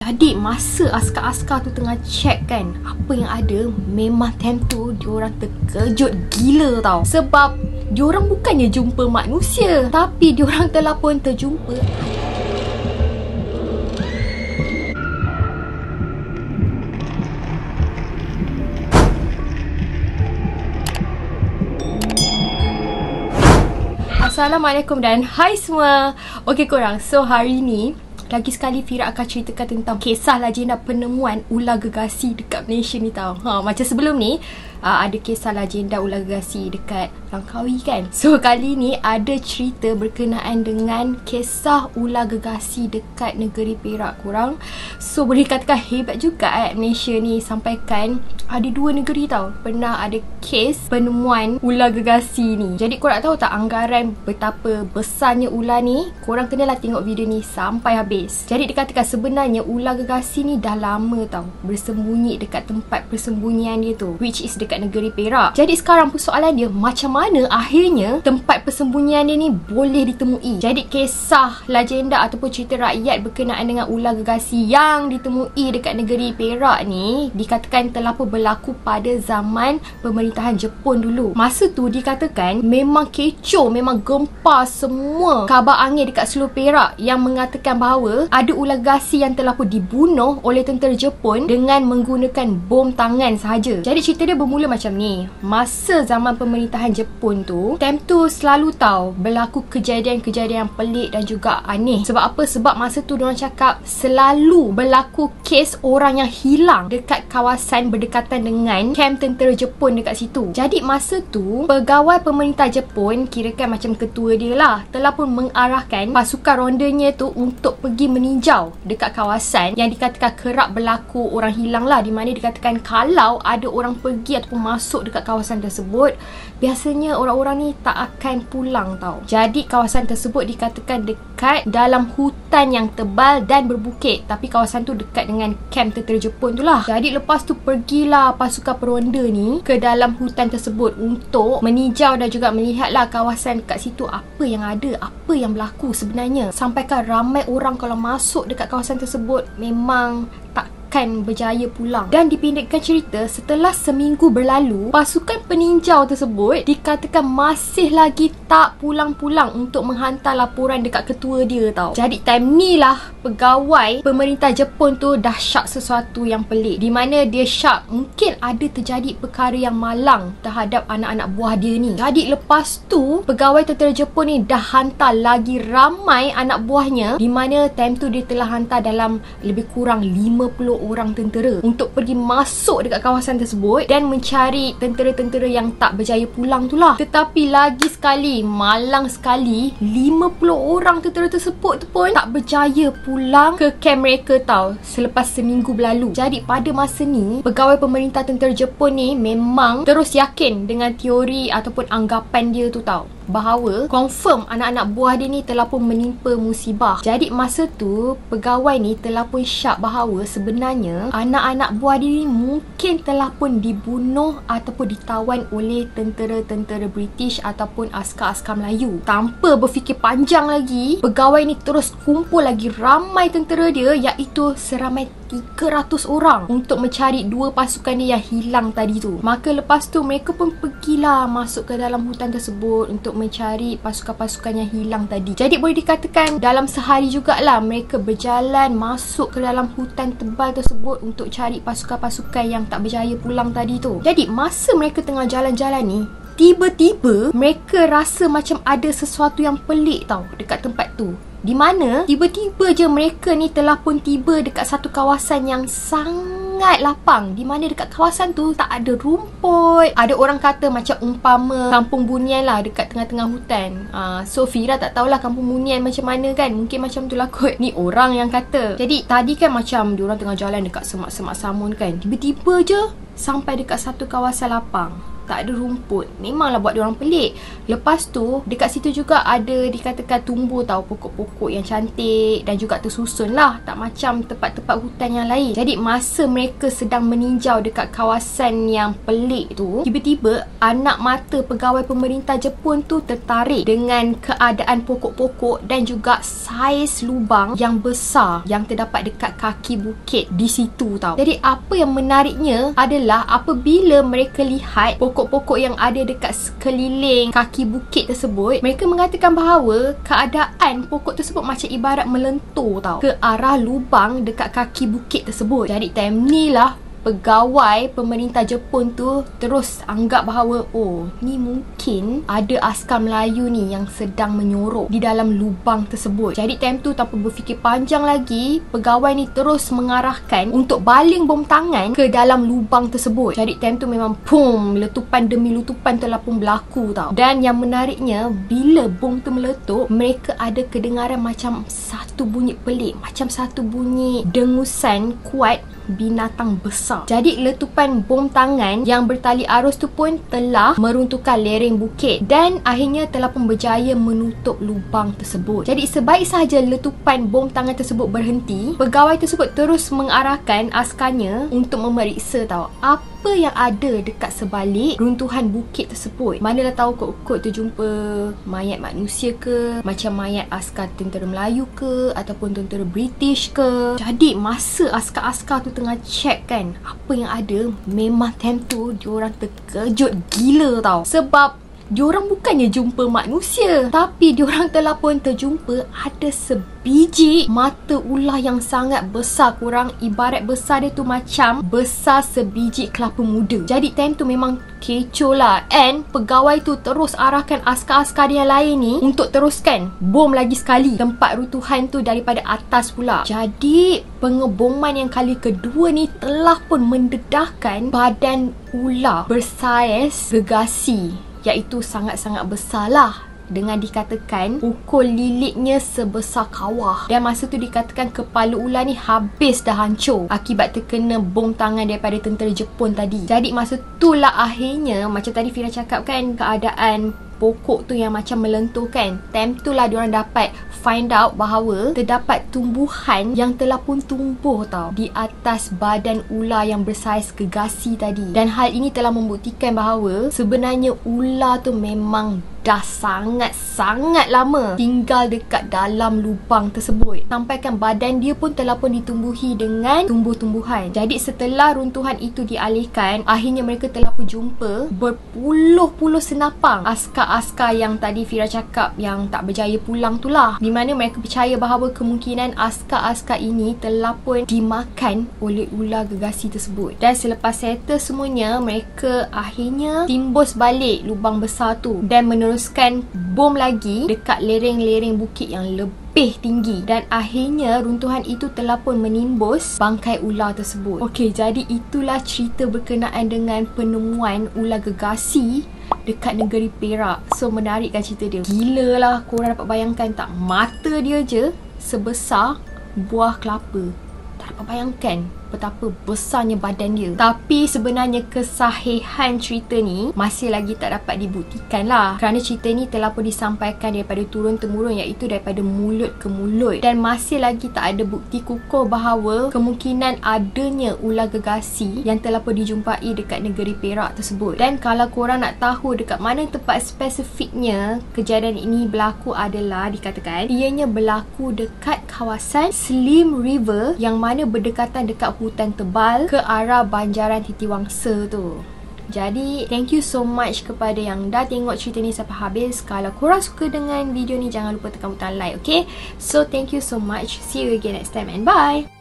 Jadi masa askar-askar tu tengah check kan apa yang ada, memang time tu diorang terkejut gila tau. Sebab diorang bukannya jumpa manusia, tapi diorang telah pun terjumpa Assalamualaikum dan hai semua. Okey korang, so hari ni lagi sekali Fira akan ceritakan tentang kisah legenda penemuan ular gergasi dekat Malaysia ni tau. Macam sebelum ni ada kisah legenda ular gergasi dekat Langkawi kan. So kali ni ada cerita berkenaan dengan kisah ular gergasi dekat negeri Perak korang. So boleh katakan hebat juga Malaysia ni sampaikan ada dua negeri tau pernah ada kes penemuan ular gergasi ni. Jadi korang tahu tak anggaran betapa besarnya ular ni? Korang kenalah tengok video ni sampai habis. Jadi dikatakan sebenarnya ular gergasi ni dah lama tau bersembunyi dekat tempat persembunyian dia tu, which is dekat negeri Perak. Jadi sekarang persoalan dia, macam mana akhirnya tempat persembunyian dia ni boleh ditemui? Jadi kisah legenda ataupun cerita rakyat berkenaan dengan ular gergasi yang ditemui dekat negeri Perak ni dikatakan telah pun berlaku pada zaman pemerintahan Jepun dulu. Masa tu dikatakan memang kecoh, memang gempar semua kabar angin dekat seluruh Perak yang mengatakan bahawa ada ular gergasi yang telah pun dibunuh oleh tentera Jepun dengan menggunakan bom tangan sahaja. Jadi cerita dia bermula macam ni. Masa zaman pemerintahan Jepun tu, time tu selalu tahu berlaku kejadian-kejadian yang pelik dan juga aneh. Sebab apa? Sebab masa tu diorang cakap selalu berlaku kes orang yang hilang dekat kawasan berdekatan dengan kem tentera Jepun dekat situ. Jadi masa tu pegawai pemerintah Jepun, kirakan macam ketua dia lah, telah pun mengarahkan pasukan rondanya tu untuk pergi meninjau dekat kawasan yang dikatakan kerap berlaku orang hilang lah, di mana dikatakan kalau ada orang pergi ataupun masuk dekat kawasan tersebut, biasanya orang-orang ni tak akan pulang tau. Jadi kawasan tersebut dikatakan dekat dalam hutan yang tebal dan berbukit, tapi kawasan tu dekat dengan kem tentera Jepun tu lah. Jadi lepas tu pergilah pasukan peronda ni ke dalam hutan tersebut untuk meninjau dan juga melihatlah kawasan kat situ apa yang ada, apa yang berlaku sebenarnya. Sampaikan ramai orang kalau masuk dekat kawasan tersebut memang takkan berjaya pulang. Dan dipendekkan cerita, setelah seminggu berlalu, pasukan peninjau tersebut dikatakan masih lagi tak pulang-pulang untuk menghantar laporan dekat ketua dia tau. Jadi time ni lah pegawai pemerintah Jepun tu dah syak sesuatu yang pelik, di mana dia syak mungkin ada terjadi perkara yang malang terhadap anak-anak buah dia ni. Jadi lepas tu pegawai tentera Jepun ni dah hantar lagi ramai anak buahnya, di mana time tu dia telah hantar dalam lebih kurang 50 orang tentera untuk pergi masuk dekat kawasan tersebut dan mencari tentera-tentera yang tak berjaya pulang tu lah. Tetapi lagi sekali, malang sekali, 50 orang tentera tersebut tu pun tak berjaya pulang ke kem mereka tau selepas seminggu berlalu. Jadi pada masa ni pegawai pemerintah tentera Jepun ni memang terus yakin dengan teori ataupun anggapan dia tu tau, bahawa confirm anak-anak buah dia ni telah pun menimpa musibah. Jadi masa tu pegawai ni telah pun syak bahawa sebenarnya anak-anak buah dia ni mungkin telah pun dibunuh ataupun ditawan oleh tentera-tentera British ataupun askar-askar Melayu. Tanpa berfikir panjang lagi, pegawai ni terus kumpul lagi ramai tentera dia, iaitu seramai 300 orang untuk mencari dua pasukan dia yang hilang tadi tu. Maka lepas tu mereka pun pergilah masuk ke dalam hutan tersebut untuk mencari pasukan-pasukan yang hilang tadi. Jadi boleh dikatakan dalam sehari jugalah mereka berjalan masuk ke dalam hutan tebal tersebut untuk cari pasukan-pasukan yang tak berjaya pulang tadi tu. Jadi masa mereka tengah jalan-jalan ni, tiba-tiba mereka rasa macam ada sesuatu yang pelik tau dekat tempat tu, di mana tiba-tiba je mereka ni telah pun tiba dekat satu kawasan yang sangat lapang, di mana dekat kawasan tu tak ada rumput. Ada orang kata macam umpama kampung bunian lah dekat tengah-tengah hutan. So Fira tak tahulah kampung bunian macam mana kan, mungkin macam tu lah kot, ni orang yang kata. Jadi tadi kan macam diorang tengah jalan dekat semak-semak samun kan, tiba-tiba je sampai dekat satu kawasan lapang. tak ada rumput. Memanglah buat diorang pelik. Lepas tu dekat situ juga ada dikatakan tumbuh tau pokok-pokok yang cantik dan juga tersusun lah, tak macam tempat-tempat hutan yang lain. Jadi masa mereka sedang meninjau dekat kawasan yang pelik tu, tiba-tiba anak mata pegawai pemerintah Jepun tu tertarik dengan keadaan pokok-pokok dan juga saiz lubang yang besar yang terdapat dekat kaki bukit di situ tau. Jadi apa yang menariknya adalah apabila mereka lihat pokok-pokok yang ada dekat sekeliling kaki bukit tersebut, mereka mengatakan bahawa keadaan pokok tersebut macam ibarat melentur tau ke arah lubang dekat kaki bukit tersebut. Jadi time ni lah pegawai pemerintah Jepun tu terus anggap bahawa oh, ni mungkin ada askar Melayu ni yang sedang menyorok di dalam lubang tersebut. Jadi time tu tanpa berfikir panjang lagi, pegawai ni terus mengarahkan untuk baling bom tangan ke dalam lubang tersebut. Jadi time tu memang pum, letupan demi letupan telah pun berlaku tau. Dan yang menariknya, bila bom tu meletup, mereka ada kedengaran macam satu bunyi pelik, macam satu bunyi dengusan kuat binatang besar. Jadi letupan bom tangan yang bertali arus tu pun telah meruntuhkan lereng bukit dan akhirnya telah pun berjaya menutup lubang tersebut. Jadi sebaik sahaja letupan bom tangan tersebut berhenti, pegawai tersebut terus mengarahkan askarnya untuk memeriksa tau apa yang ada dekat sebalik runtuhan bukit tersebut. Manalah tahu kot-kot tu jumpa mayat manusia ke, macam mayat askar tentera Melayu ke, ataupun tentera British ke. Jadi masa askar-askar tu tengah check kan apa yang ada, memang time tu diorang terkejut gila tau. Sebab diorang bukannya jumpa manusia, tapi diorang telah pun terjumpa ada sebiji mata ular yang sangat besar. Kurang ibarat besar dia tu macam besar sebiji kelapa muda. Jadi time tu memang kecoh lah. And pegawai tu terus arahkan askar-askar yang lain ni untuk teruskan bom lagi sekali tempat runtuhan tu daripada atas pula. Jadi pengeboman yang kali kedua ni telah pun mendedahkan badan ular bersaiz gergasi, iaitu sangat-sangat besar lah, dengan dikatakan pukul lilitnya sebesar kawah. Dan masa tu dikatakan kepala ular ni habis dah hancur akibat terkena bom tangan daripada tentera Jepun tadi. Jadi masa tu lah akhirnya, macam tadi Fira cakap kan, keadaan pokok tu yang macam melentur kan, time tu lah diorang dapat find out bahawa terdapat tumbuhan yang telah pun tumbuh tau di atas badan ular yang bersaiz gergasi tadi. Dan hal ini telah membuktikan bahawa sebenarnya ular tu memang dah sangat-sangat lama tinggal dekat dalam lubang tersebut, sampaikan badan dia pun telah pun ditumbuhi dengan tumbuh-tumbuhan. Jadi setelah runtuhan itu dialihkan, akhirnya mereka telah pun jumpa berpuluh-puluh senapang askar-askar yang tadi Fira cakap yang tak berjaya pulang tu lah, di mana mereka percaya bahawa kemungkinan askar-askar ini telah pun dimakan oleh ular gergasi tersebut. Dan selepas settle semuanya, mereka akhirnya timbus balik lubang besar tu dan meneruskan bom lagi dekat lereng-lereng bukit yang lebih tinggi. Dan akhirnya runtuhan itu telah pun menimbus bangkai ular tersebut. Okey, jadi itulah cerita berkenaan dengan penemuan ular gergasi dekat negeri Perak. So menarik kan cerita dia? Gila lah, korang dapat bayangkan tak? Mata dia je sebesar buah kelapa. Tak dapat bayangkan betapa besarnya badan dia. Tapi sebenarnya kesahihan cerita ni masih lagi tak dapat dibuktikan lah, kerana cerita ni telah pun disampaikan daripada turun-temurun, iaitu daripada mulut ke mulut, dan masih lagi tak ada bukti kukuh bahawa kemungkinan adanya ular gergasi yang telah pun dijumpai dekat negeri Perak tersebut. Dan kalau korang nak tahu dekat mana tempat spesifiknya kejadian ini berlaku, adalah dikatakan ianya berlaku dekat kawasan Slim River yang mana berdekatan dekat hutan tebal ke arah Banjaran Titiwangsa tu. Jadi thank you so much kepada yang dah tengok cerita ni sampai habis. Kalau korang suka dengan video ni, jangan lupa tekan butang like, okay? So thank you so much. See you again next time and bye.